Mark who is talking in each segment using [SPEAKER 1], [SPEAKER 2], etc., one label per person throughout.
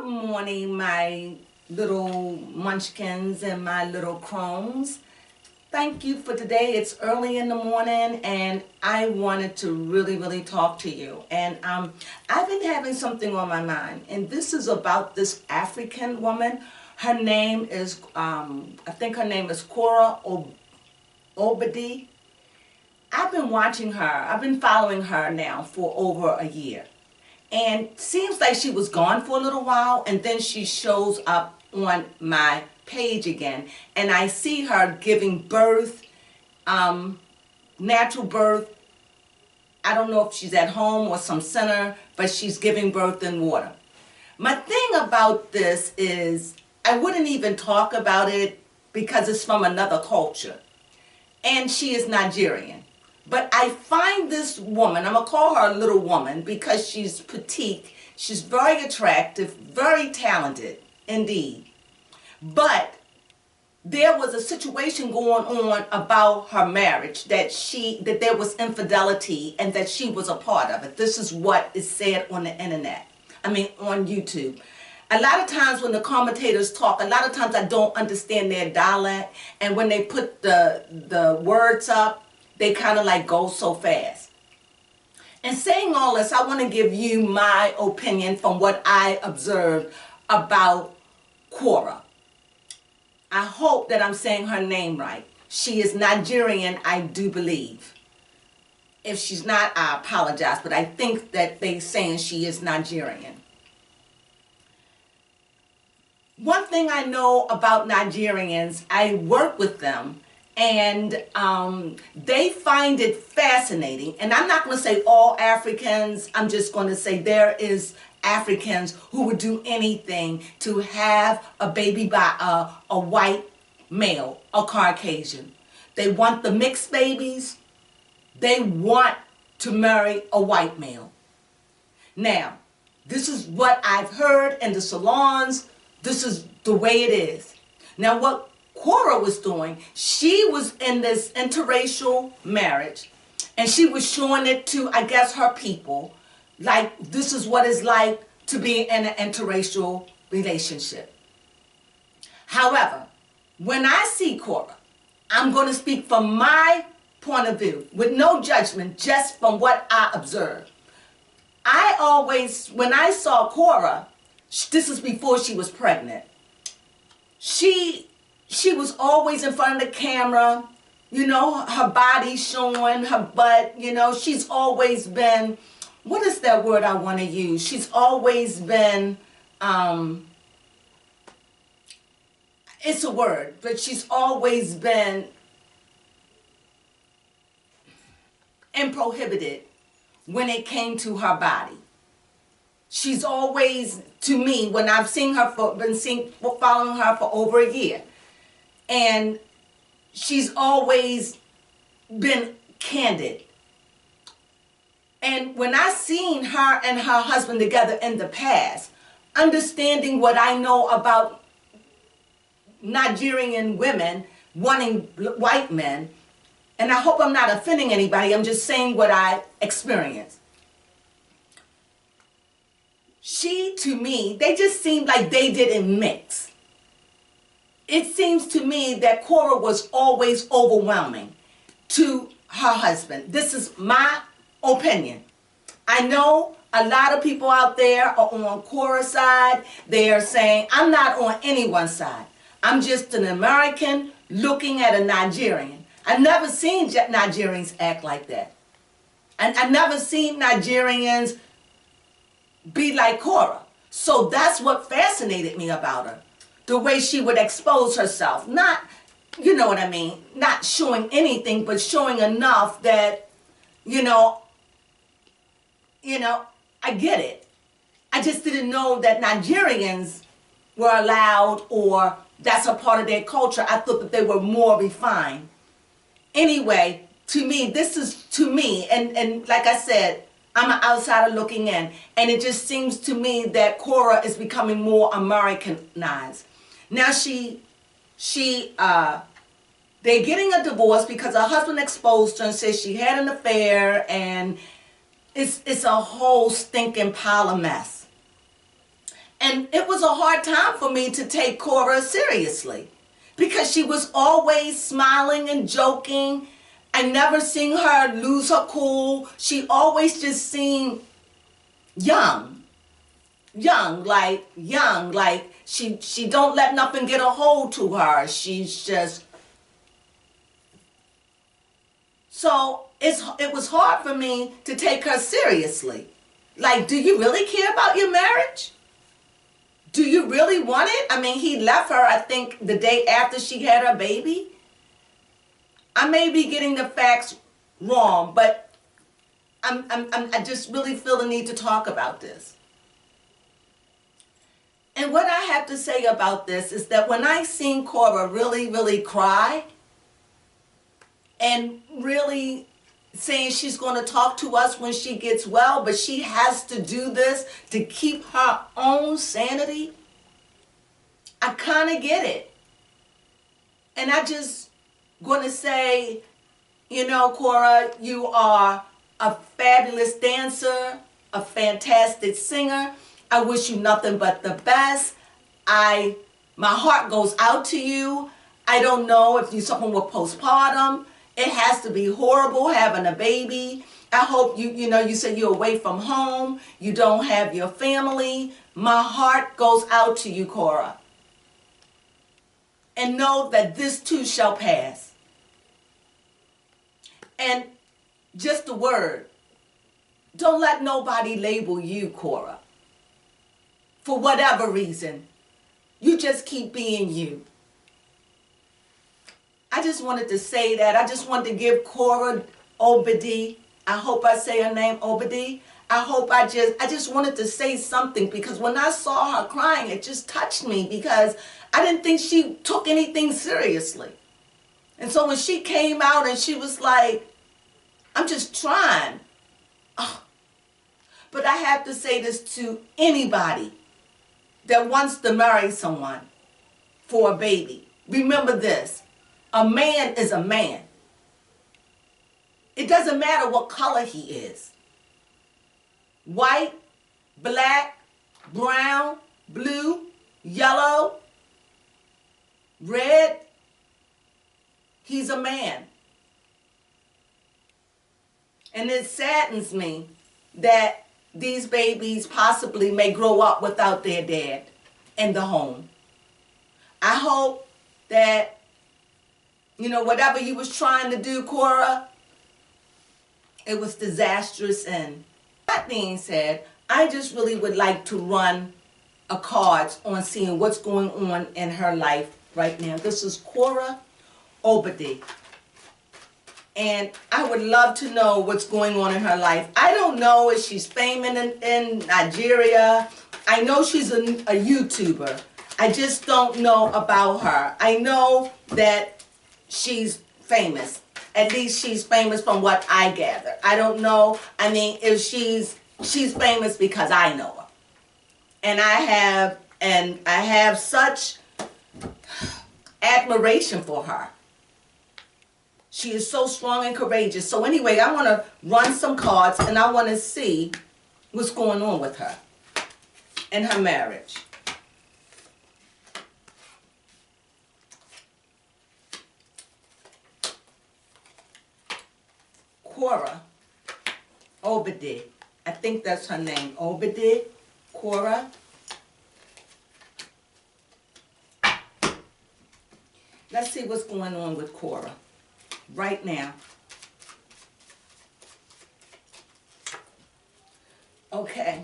[SPEAKER 1] morning, my little munchkins and my little crones. Thank you for today. It's early in the morning and I wanted to really talk to you. And I've been having something on my mind, and this is about this African woman. Her name is, I think her name is Korra Obidi. I've been watching her. I've been following her now for over a year. And seems like she was gone for a little while, and then she shows up on my page again, and I see her giving birth, natural birth. I don't know if she's at home or some center, but she's giving birth in water. My thing about this is I wouldn't even talk about it because it's from another culture, and she is Nigerian. But I find this woman, I'm going to call her a little woman because she's petite, she's very attractive, very talented indeed. But there was a situation going on about her marriage, that there was infidelity and that she was a part of it. This is what is said on the internet, on YouTube. A lot of times when the commentators talk, a lot of times I don't understand their dialect, and when they put the words up, they kind of like go so fast. And saying all this, I want to give you my opinion from what I observed about Korra. I hope that I'm saying her name right. She is Nigerian, I do believe. If she's not, I apologize, but I think that they're saying she is Nigerian. One thing I know about Nigerians, I work with them, and they find it fascinating. And I'm not going to say all Africans. I'm just going to say there is Africans who would do anything to have a baby by a white male, a Caucasian. They want the mixed babies. They want to marry a white male. Now, this is what I've heard in the salons. This is the way it is. Now, what Korra was doing, she was in this interracial marriage, and she was showing it to, I guess, her people, like this is what it's like to be in an interracial relationship. However, when I see Korra, I'm going to speak from my point of view, with no judgment, just from what I observed. When I saw Korra, this is before she was pregnant, she was always in front of the camera, you know, her body showing, her butt, you know, she's always been, what is that word I want to use? She's always been, it's a word, but she's always been prohibited when it came to her body. She's always, to me, when I've seen her, following her for over a year, and she's always been candid. And when I seen her and her husband together in the past, understanding what I know about Nigerian women wanting white men, and I hope I'm not offending anybody, I'm just saying what I experienced. To me, they just seemed like they didn't mix. It seems to me that Korra was always overwhelming to her husband. This is my opinion. I know a lot of people out there are on Korra's side. They are saying, I'm not on anyone's side. I'm just an American looking at a Nigerian. I've never seen Nigerians act like that. And I've never seen Nigerians be like Korra. So that's what fascinated me about her. The way she would expose herself. Not, you know what I mean, not showing anything, but showing enough that, you know, I get it. I just didn't know that Nigerians were allowed, or that's a part of their culture. I thought that they were more refined. Anyway, to me, this is, and like I said, I'm an outsider looking in, and it just seems to me that Korra is becoming more Americanized. Now they're getting a divorce because her husband exposed her and said she had an affair, and it's a whole stinking pile of mess. And it was a hard time for me to take Korra seriously because she was always smiling and joking. I never seen her lose her cool. She always just seemed young, like she don't let nothing get a hold to her. She's just, so it was hard for me to take her seriously. Like, do you really care about your marriage? Do you really want it? I mean, he left her, I think, the day after she had her baby. I may be getting the facts wrong, but I just really feel the need to talk about this. And what I have to say about this is that when I seen Korra really cry and really saying she's going to talk to us when she gets well, but she has to do this to keep her own sanity, I kind of get it. And I just going to say, you know, Korra, you are a fabulous dancer, a fantastic singer. I wish you nothing but the best. My heart goes out to you. I don't know if you're someone with postpartum. It has to be horrible having a baby. I hope you said you're away from home. You don't have your family. My heart goes out to you, Korra. And know that this too shall pass. And just a word, don't let nobody label you, Korra. For whatever reason, you just keep being you. I just wanted to say that. I just wanted to give Korra Obidi, I hope I say her name, Obidi. I just wanted to say something because when I saw her crying, it just touched me because I didn't think she took anything seriously. And so when she came out and she was like, I'm just trying. Oh. But I have to say this to anybody that wants to marry someone for a baby. Remember this. A man is a man. It doesn't matter what color he is. White, black, brown, blue, yellow, red. He's a man. And it saddens me that these babies possibly may grow up without their dad in the home. I hope that, whatever you was trying to do, Korra, it was disastrous. And that being said, I just really would like to run a card on seeing what's going on in her life right now. This is Korra Obidi. And I would love to know what's going on in her life. I don't know if she's famous in Nigeria. I know she's a YouTuber. I just don't know about her. I know that she's famous. At least she's famous from what I gather. I don't know. I mean, if she's famous because I know her. And I have such admiration for her. She is so strong and courageous. So anyway, I want to run some cards and I want to see what's going on with her and her marriage. Korra Obidi. I think that's her name. Obidi. Korra. Let's see what's going on with Korra right now. Okay.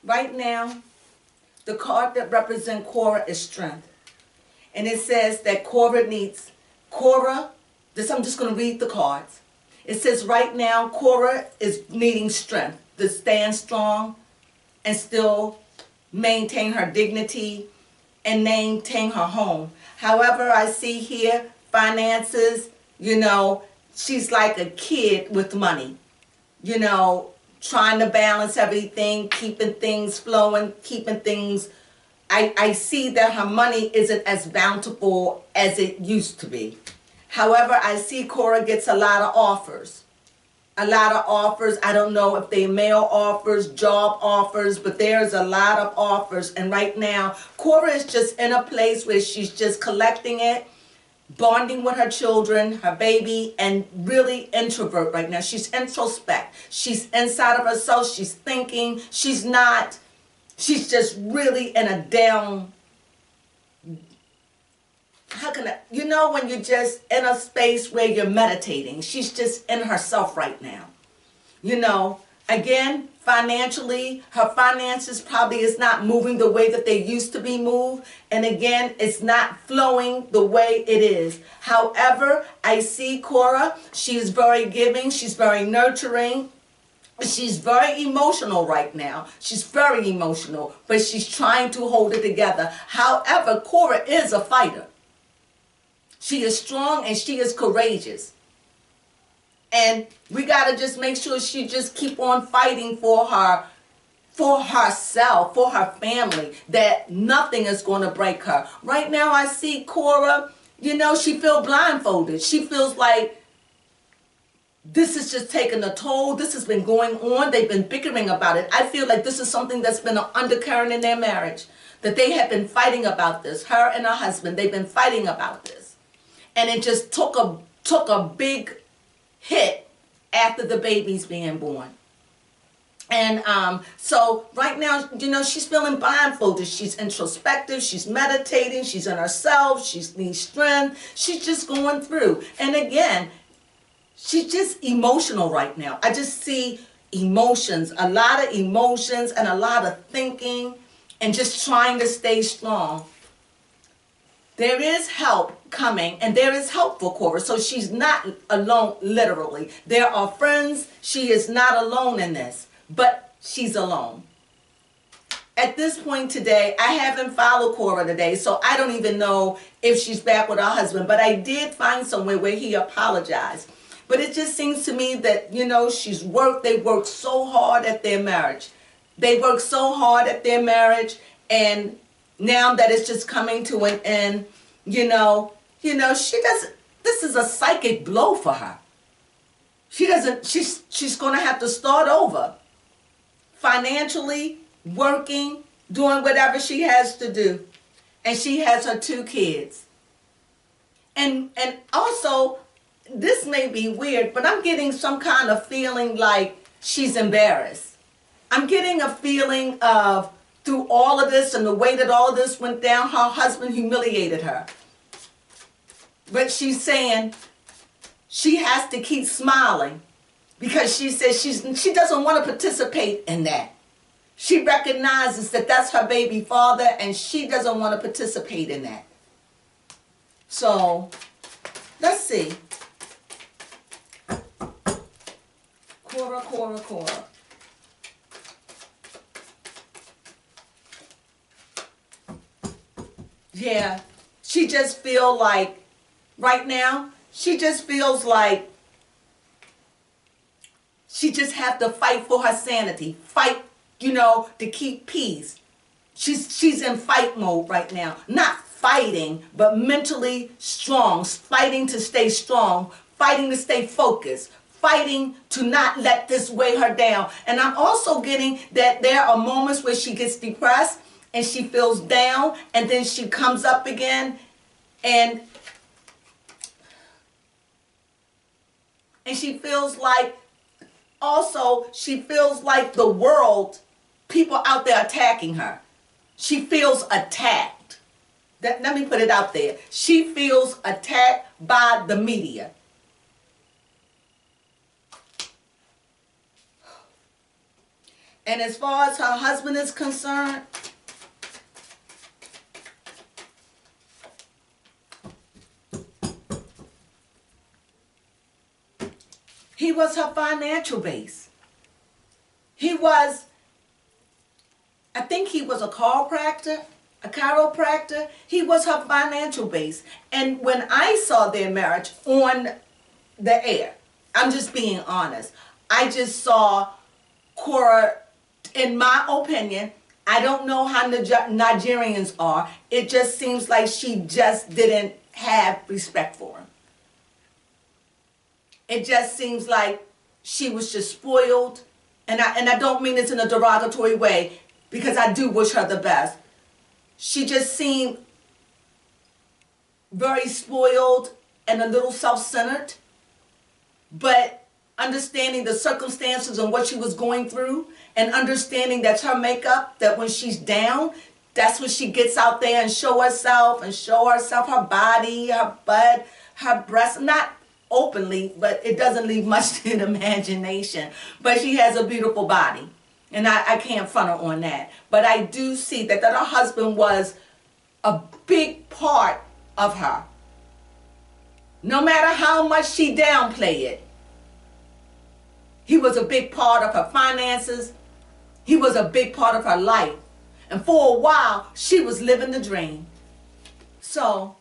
[SPEAKER 1] Right now, the card that represents Korra is strength. And it says that I'm just going to read the cards. It says right now, Korra is needing strength to stand strong and still maintain her dignity and maintain her home. However, I see here finances, she's like a kid with money, trying to balance everything, keeping things flowing, keeping things. I see that her money isn't as bountiful as it used to be. However, I see Korra gets a lot of offers. a lot of offers. I don't know if they mail offers, job offers, but there's a lot of offers. And right now, Korra is just in a place where she's just collecting it, bonding with her children, her baby, and really introvert right now. She's introspect. She's inside of herself. She's thinking. She's just really in a down, how can I, you know, when you're just in a space where you're meditating. She's just in herself right now. You know, again, financially, her finances probably is not moving the way that they used to be moved. And again, it's not flowing the way it is. However, I see Korra. She's very giving. She's very nurturing. She's very emotional right now. She's very emotional, but she's trying to hold it together. However, Korra is a fighter. She is strong and she is courageous. And we got to just make sure she just keep on fighting for herself, for her family, that nothing is going to break her. Right now I see Korra, you know, she feels blindfolded. She feels like this is just taking a toll. This has been going on. They've been bickering about it. I feel like this is something that's been an undercurrent in their marriage, that they have been fighting about this. Her and her husband, they've been fighting about this. And it just took a big hit after the baby's being born. And so right now, you know, she's feeling blindfolded. She's introspective. She's meditating. She's in herself. She needs strength. She's just going through. And again, she's just emotional right now. I just see emotions, a lot of emotions and a lot of thinking and just trying to stay strong. There is help coming, and there is help for Korra. So she's not alone, literally. There are friends. She is not alone in this, but she's alone. At this point today, I haven't followed Korra today, so I don't even know if she's back with her husband. But I did find somewhere where he apologized. But it just seems to me that, you know, they worked so hard at their marriage. They worked so hard at their marriage, and now that it's just coming to an end, you know, she doesn't, this is a psychic blow for her. She's going to have to start over. Financially, working, doing whatever she has to do. And she has her 2 kids. And also, this may be weird, but I'm getting some kind of feeling like she's embarrassed. I'm getting a feeling of, through all of this and the way that all of this went down, her husband humiliated her. But she's saying she has to keep smiling because she says she doesn't want to participate in that. She recognizes that that's her baby father and she doesn't want to participate in that. So, let's see. Korra. Yeah, she just feels like, right now, she just feels like she just have to fight for her sanity. Fight, you know, to keep peace. She's in fight mode right now. Not fighting, but mentally strong. Fighting to stay strong. Fighting to stay focused. Fighting to not let this weigh her down. And I'm also getting that there are moments where she gets depressed and she feels down, and then she comes up again, and she feels like, also, she feels like the world, people out there attacking her. She feels attacked. Let me put it out there. She feels attacked by the media. And as far as her husband is concerned, he was her financial base. I think he was a chiropractor. He was her financial base. And when I saw their marriage on the air, I'm just being honest, I just saw Korra, in my opinion, I don't know how Nigerians are. It just seems like she just didn't have respect for him. It just seems like she was just spoiled. And I don't mean this in a derogatory way, because I do wish her the best. She just seemed very spoiled and a little self-centered. But understanding the circumstances and what she was going through, and understanding that's her makeup, that when she's down, that's when she gets out there and show herself her body, her butt, her breasts, not openly, but it doesn't leave much to the imagination. But she has a beautiful body, and I can't front her on that. But I do see that her husband was a big part of her. No matter how much she downplayed it, he was a big part of her finances. He was a big part of her life. And for a while, she was living the dream. So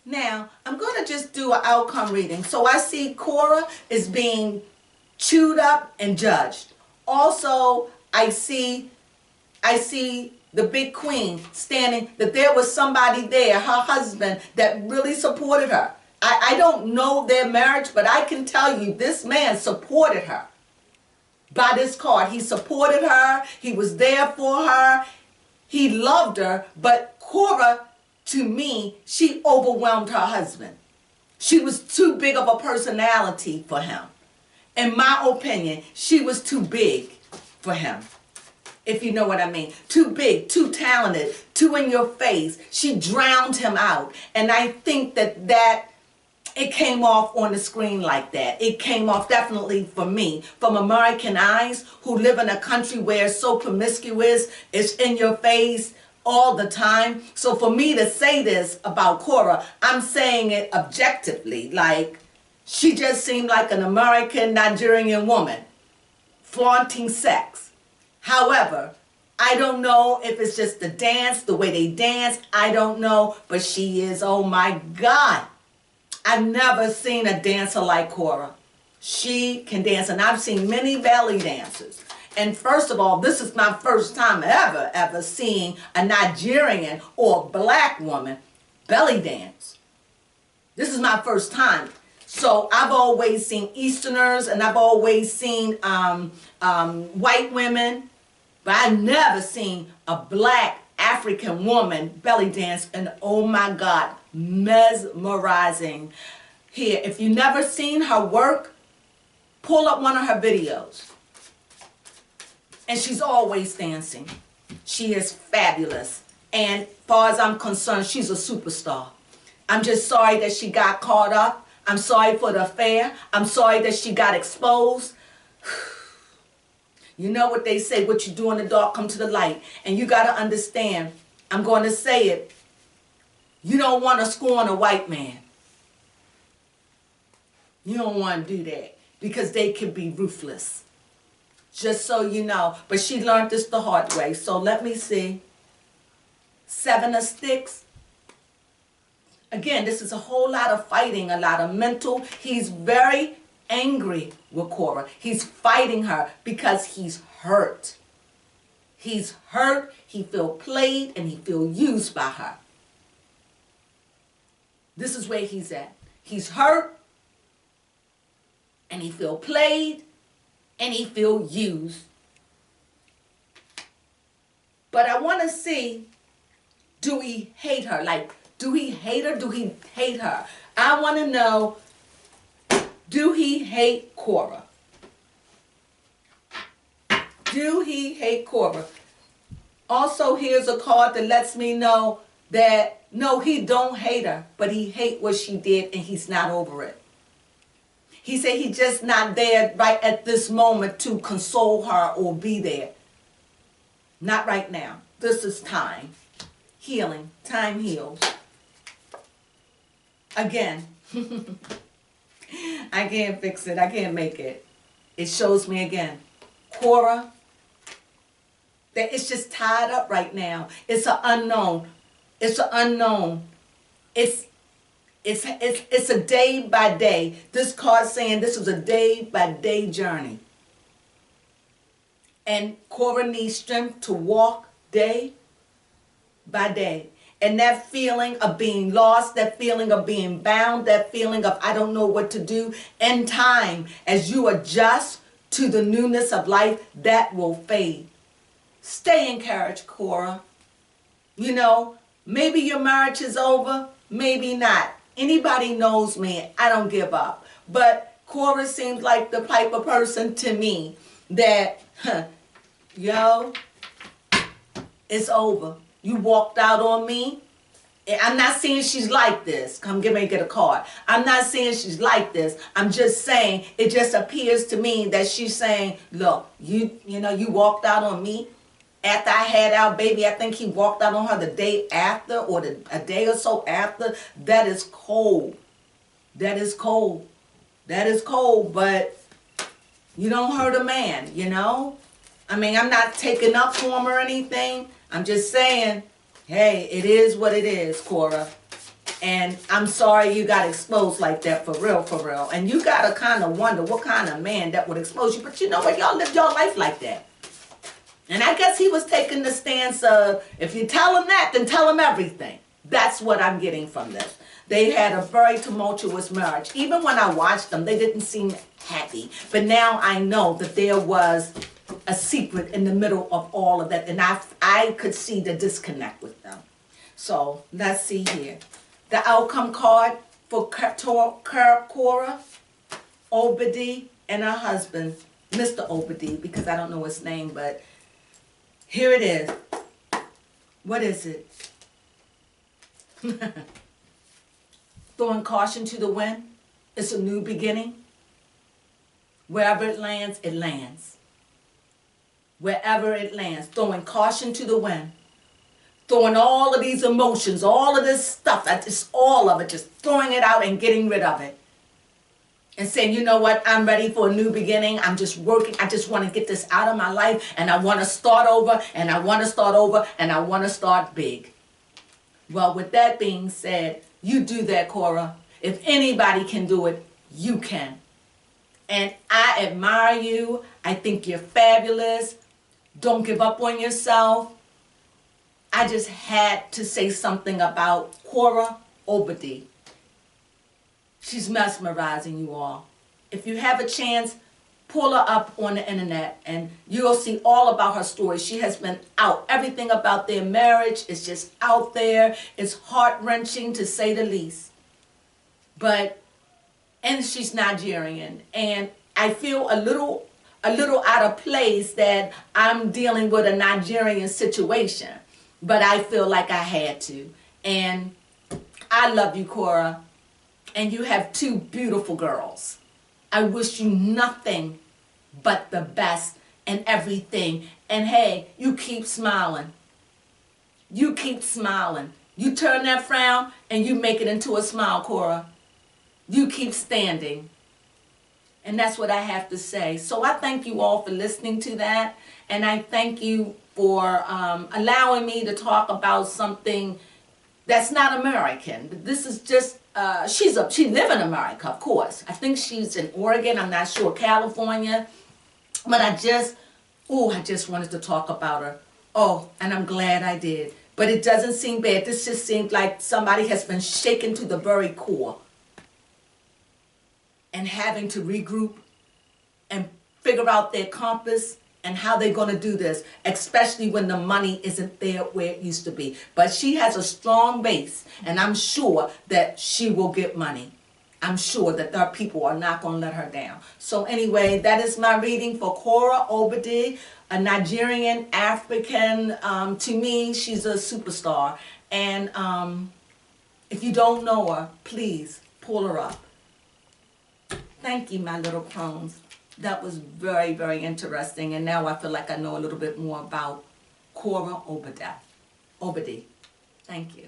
[SPEAKER 1] now I'm going to just do an outcome reading. So I see Korra is being chewed up and judged. Also, I see the big queen standing, that there was somebody there, her husband, that really supported her. I don't know their marriage, but I can tell you this man supported her. By this card, he supported her. He was there for her. He loved her. But Korra, to me, she overwhelmed her husband. She was too big of a personality for him. In my opinion, she was too big for him, if you know what I mean. Too big, too talented, too in your face. She drowned him out. And I think that it came off on the screen like that. It came off definitely for me, from American eyes, who live in a country where it's so promiscuous, it's in your face all the time. So for me to say this about Korra, I'm saying it objectively. Like, she just seemed like an American Nigerian woman, flaunting sex. However, I don't know if it's just the dance, the way they dance, I don't know, but she is, oh my God. I've never seen a dancer like Korra. She can dance, and I've seen many belly dancers. And first of all, this is my first time ever seeing a Nigerian or black woman belly dance. This is my first time. So I've always seen Easterners, and I've always seen white women, but I've never seen a black African woman belly dance, and oh my God, mesmerizing. Here, if you've never seen her work, pull up one of her videos. And she's always dancing. She is fabulous. And as far as I'm concerned, she's a superstar. I'm just sorry that she got caught up. I'm sorry for the affair. I'm sorry that she got exposed. You know what they say, what you do in the dark come to the light. And you got to understand, I'm going to say it, you don't want to scorn a white man. You don't want to do that, because they can be ruthless. Just so you know. But she learned this the hard way. So let me see. 7 of Sticks. Again, this is a whole lot of fighting, a lot of mental. He's very angry with Korra. He's fighting her because he's hurt. He's hurt, he feels played, and he feels used by her. This is where he's at. He's hurt, and he feels played, and he feels used. But I want to see, do he hate her? Like, do he hate her? Do he hate her? I want to know, do he hate Korra? Do he hate Korra? Also, here's a card that lets me know that, no, he don't hate her, but he hate what she did, and he's not over it. He said he's just not there right at this moment to console her or be there. Not right now. This is time. Healing. Time heals. Again. I can't fix it. I can't make it. It shows me again. Korra, that it's just tied up right now. It's an unknown. It's an unknown. It's a day by day. This card saying this is a day by day journey. And Korra needs strength to walk day by day. And that feeling of being lost, that feeling of being bound, that feeling of I don't know what to do, in time, as you adjust to the newness of life, that will fade. Stay encouraged, Korra. You know, maybe your marriage is over, maybe not. Anybody knows me, I don't give up. But Korra seems like the type of person to me that, yo, it's over. You walked out on me. I'm not saying she's like this. Come get me, get a card. I'm not saying she's like this. I'm just saying it just appears to me that she's saying, look, you know, you walked out on me after I had our baby. I think he walked out on her the day after or a day or so after. That is cold. That is cold. That is cold, but you don't hurt a man, you know? I mean, I'm not taking up for him or anything. I'm just saying, hey, it is what it is, Korra. And I'm sorry you got exposed like that, for real, for real. And you got to kind of wonder what kind of man that would expose you. But you know what? Y'all lived your life like that. And I guess he was taking the stance of, if you tell him that, then tell him everything. That's what I'm getting from this. They had a very tumultuous marriage. Even when I watched them, they didn't seem happy. But now I know that there was a secret in the middle of all of that. And I could see the disconnect with them. So let's see here. The outcome card for Korra, Obidi, and her husband, Mr. Obidi, because I don't know his name, but here it is. What is it? Throwing caution to the wind. It's a new beginning. Wherever it lands, it lands. Wherever it lands. Throwing caution to the wind. Throwing all of these emotions, all of this stuff, just all of it, just throwing it out and getting rid of it. And saying, you know what, I'm ready for a new beginning. I'm just working. I just want to get this out of my life. And I want to start over. And I want to start over. And I want to start big. Well, with that being said, you do that, Korra. If anybody can do it, you can. And I admire you. I think you're fabulous. Don't give up on yourself. I just had to say something about Korra Obidi. She's mesmerizing, you all. If you have a chance, pull her up on the internet and you'll see all about her story. She has been out. Everything about their marriage is just out there. It's heart-wrenching to say the least. And she's Nigerian. And I feel a little out of place that I'm dealing with a Nigerian situation. But I feel like I had to. And I love you, Korra. And you have two beautiful girls. I wish you nothing but the best and everything. And hey, you keep smiling. You keep smiling. You turn that frown and you make it into a smile, Korra. You keep standing. And that's what I have to say. So I thank you all for listening to that. And I thank you for allowing me to talk about something that's not American. This is just, she lives in America, of course. I think she's in Oregon, I'm not sure, California. But I just wanted to talk about her. Oh, and I'm glad I did. But it doesn't seem bad. This just seems like somebody has been shaken to the very core. And having to regroup and figure out their compass and how they're going to do this, especially when the money isn't there where it used to be. But she has a strong base, and I'm sure that she will get money. I'm sure that their people are not going to let her down. So anyway, that is my reading for Korra Obidi, a Nigerian African. To me, she's a superstar. And if you don't know her, please pull her up. Thank you, my little crones. That was very, very interesting. And now I feel like I know a little bit more about Korra Obidi. Thank you.